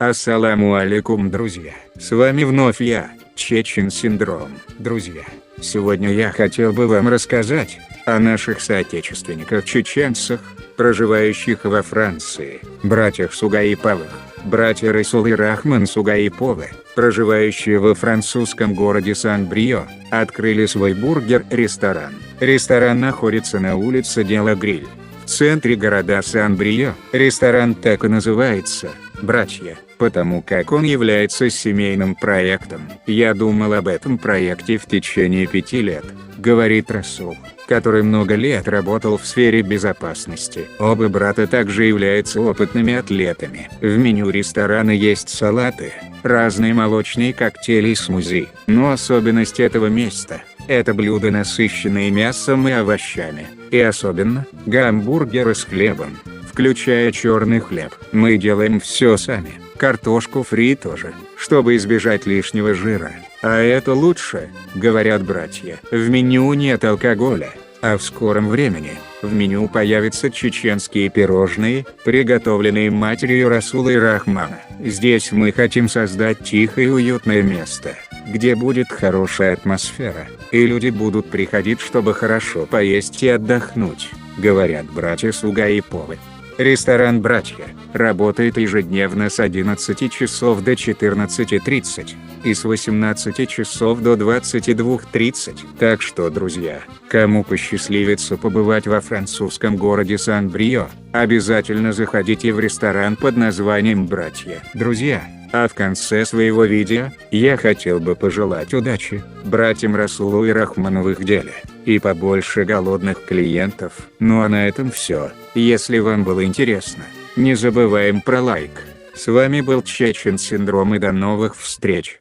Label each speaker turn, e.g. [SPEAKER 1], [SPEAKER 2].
[SPEAKER 1] Ассаламу алейкум, друзья! С вами вновь я, Чечен Синдром. Друзья, сегодня я хотел бы вам рассказать о наших соотечественниках-чеченцах, проживающих во Франции, братьях Сугаиповых. Братья Расул и Рахман Сугаиповы, проживающие во французском городе Сан-Брио, открыли свой бургер-ресторан. Ресторан находится на улице Делагриль, в центре города Сан-Брио. Ресторан так и называется «Братья», потому как он является семейным проектом. «Я думал об этом проекте в течение 5 лет», — говорит Расул, который много лет работал в сфере безопасности. Оба брата также являются опытными атлетами. В меню ресторана есть салаты, разные молочные коктейли и смузи. Но особенность этого места – это блюда, насыщенные мясом и овощами. И особенно – гамбургеры с хлебом, включая черный хлеб. Мы делаем все сами. Картошку фри тоже, чтобы избежать лишнего жира. А это лучше, говорят братья. В меню нет алкоголя, а в скором времени в меню появятся чеченские пирожные, приготовленные матерью Расула и Рахмана. Здесь мы хотим создать тихое и уютное место, где будет хорошая атмосфера, и люди будут приходить, чтобы хорошо поесть и отдохнуть, говорят братья Сугаиповы. Ресторан «Братья» работает ежедневно с 11 часов до 14:30 и с 18 часов до 22:30. Так что, друзья, кому посчастливится побывать во французском городе Сан-Брио, обязательно заходите в ресторан под названием «Братья». Друзья, а в конце своего видео я хотел бы пожелать удачи братьям Расулу и Рахману в их деле, и побольше голодных клиентов. Ну а на этом все. Если вам было интересно, не забываем про лайк. С вами был Чечен Синдром, и до новых встреч.